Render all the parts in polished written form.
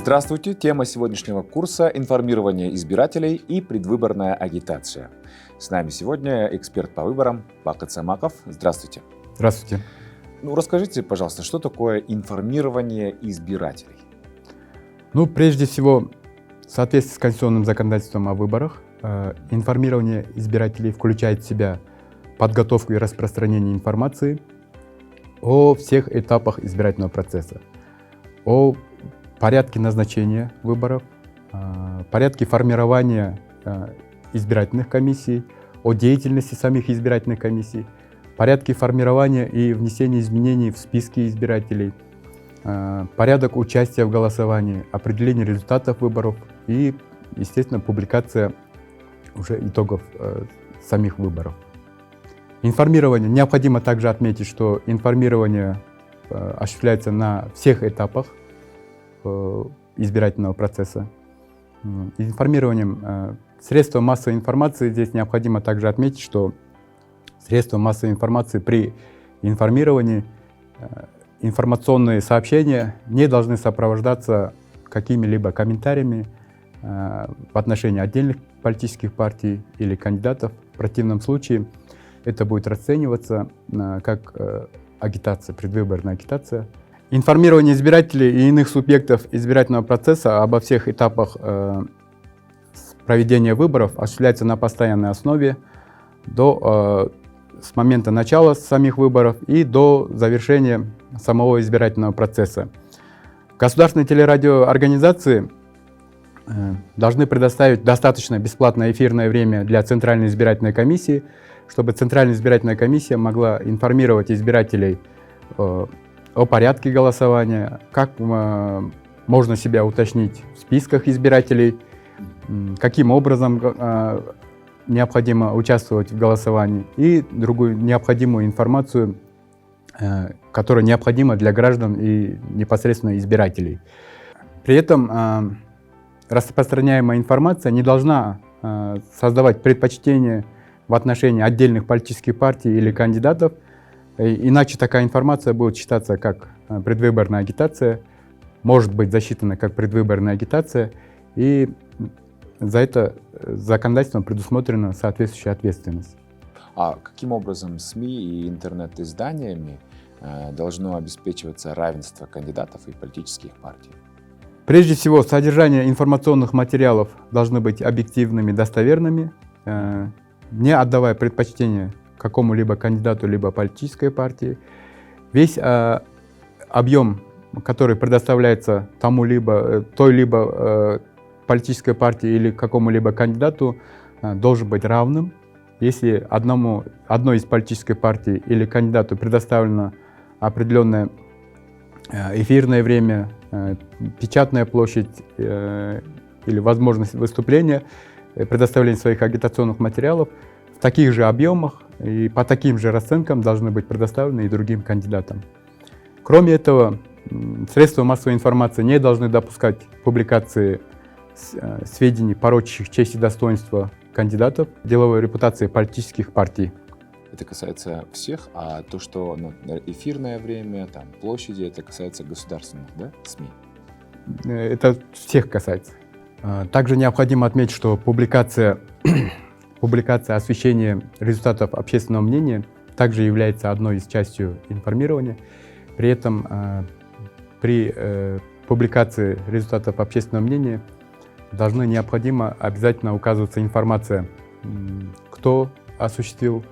Здравствуйте! Тема сегодняшнего курса – информирование избирателей и предвыборная агитация. С нами сегодня эксперт по выборам Бакыт Самаков. Здравствуйте! Здравствуйте! Расскажите, пожалуйста, что такое информирование избирателей? Прежде всего, в соответствии с конституционным законодательством о выборах, информирование избирателей включает в себя подготовку и распространение информации о всех этапах избирательного процесса, о порядке назначения выборов, порядке формирования избирательных комиссий, о деятельности самих избирательных комиссий, порядке формирования и внесения изменений в списки избирателей, порядок участия в голосовании, определение результатов выборов и, естественно, публикация уже итогов самих выборов. Информирование. Необходимо также отметить, что информирование осуществляется на всех этапах избирательного процесса. Информированием средства массовой информации. Здесь необходимо также отметить, что средства массовой информации при информировании, информационные сообщения не должны сопровождаться какими-либо комментариями в отношении отдельных политических партий или кандидатов. В противном случае это будет расцениваться как агитация, предвыборная агитация. Информирование избирателей и иных субъектов избирательного процесса обо всех этапах проведения выборов осуществляется на постоянной основе с момента начала самих выборов и до завершения самого избирательного процесса. Государственные телерадиоорганизации должны предоставить достаточно бесплатное эфирное время для Центральной избирательной комиссии, чтобы Центральная избирательная комиссия могла информировать избирателей о порядке голосования, как можно себя уточнить в списках избирателей, каким образом необходимо участвовать в голосовании и другую необходимую информацию, которая необходима для граждан и непосредственно избирателей. При этом распространяемая информация не должна создавать предпочтения в отношении отдельных политических партий или кандидатов, иначе такая информация будет считаться как предвыборная агитация, может быть засчитана как предвыборная агитация, и за это законодательством предусмотрена соответствующая ответственность. А каким образом СМИ и интернет-изданиями должно обеспечиваться равенство кандидатов и политических партий? Прежде всего, содержание информационных материалов должны быть объективными, достоверными, не отдавая предпочтение какому-либо кандидату либо политической партии. Весь объем, который предоставляется той-либо политической партии или какому-либо кандидату, должен быть равным. Если одной из политической партий или кандидату предоставлено определенное эфирное время, печатная площадь или возможность выступления, предоставления своих агитационных материалов, в таких же объемах и по таким же расценкам должны быть предоставлены и другим кандидатам. Кроме этого, средства массовой информации не должны допускать публикации сведений, порочащих честь и достоинство кандидатов, деловой репутации политических партий. Это касается всех, а то, что эфирное время, площади, это касается государственных, СМИ? Это всех касается. Также необходимо отметить, что публикация освещения результатов общественного мнения также является одной из частью информирования. При этом при публикации результатов общественного мнения необходимо обязательно указываться информация, кто осуществил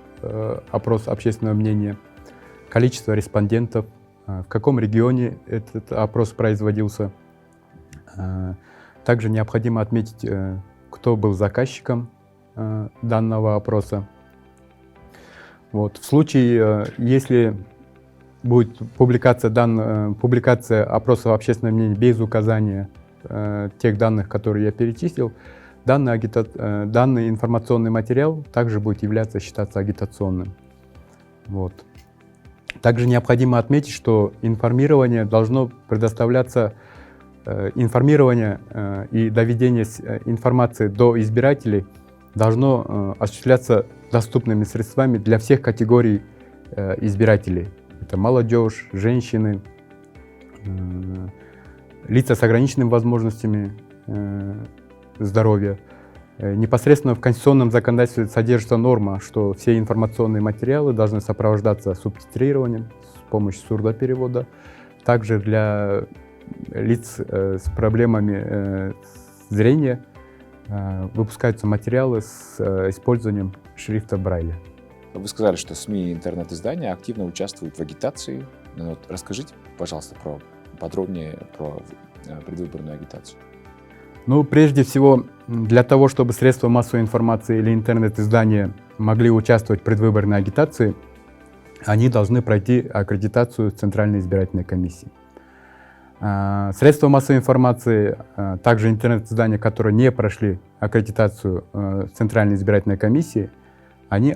опрос общественного мнения, количество респондентов, в каком регионе этот опрос производился. Также необходимо отметить, кто был заказчиком данного опроса. В случае, если будет публикация опросов общественного мнения без указания тех данных, которые я перечислил, данный информационный материал также будет считаться агитационным. Также необходимо отметить, что информирование должно предоставляться, и доведение информации до избирателей должно осуществляться доступными средствами для всех категорий избирателей. Это молодежь, женщины, лица с ограниченными возможностями здоровья. Непосредственно в конституционном законодательстве содержится норма, что все информационные материалы должны сопровождаться субтитрированием с помощью сурдоперевода. Также для лиц с проблемами зрения выпускаются материалы с использованием шрифта Брайля. Вы сказали, что СМИ и интернет-издания активно участвуют в агитации. Вот расскажите, пожалуйста, подробнее про предвыборную агитацию. Ну, прежде всего, для того, чтобы средства массовой информации или интернет-издания могли участвовать в предвыборной агитации, они должны пройти аккредитацию Центральной избирательной комиссии. Средства массовой информации, также интернет-издания, которые не прошли аккредитацию Центральной избирательной комиссии, они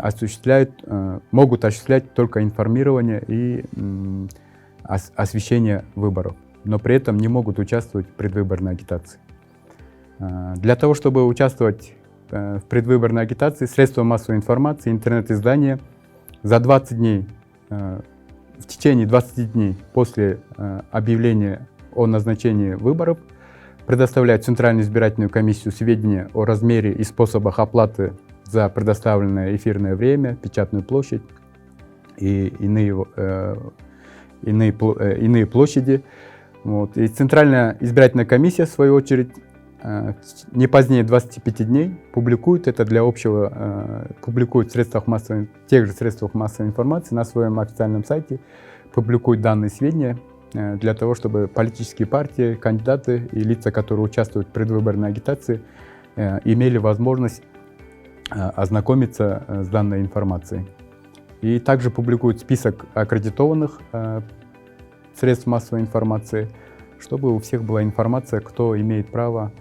могут осуществлять только информирование и освещение выборов, но при этом не могут участвовать в предвыборной агитации. Для того, чтобы участвовать в предвыборной агитации, средства массовой информации, интернет-издания за 20 дней, в течение 20 дней после объявления о назначении выборов предоставляют в Центральную избирательную комиссию сведения о размере и способах оплаты за предоставленное эфирное время, печатную площадь и иные площади. Вот. И Центральная избирательная комиссия, в свою очередь, не позднее 25 дней публикует это для общего, публикует в тех же средствах массовой информации на своем официальном сайте, публикует данные сведения для того, чтобы политические партии, кандидаты и лица, которые участвуют в предвыборной агитации, имели возможность ознакомиться с данной информацией. И также публикует список аккредитованных средств массовой информации, чтобы у всех была информация, кто имеет право,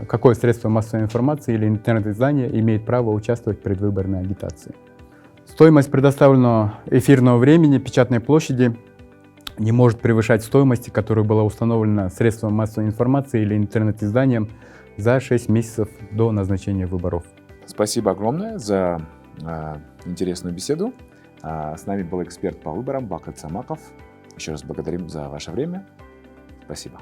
какое средство массовой информации или интернет-издание имеет право участвовать в предвыборной агитации. Стоимость предоставленного эфирного времени печатной площади не может превышать стоимости, которая была установлена средством массовой информации или интернет-изданием за 6 месяцев до назначения выборов. Спасибо огромное за интересную беседу. С нами был эксперт по выборам Бакыт Самаков. Еще раз благодарим за ваше время. Спасибо.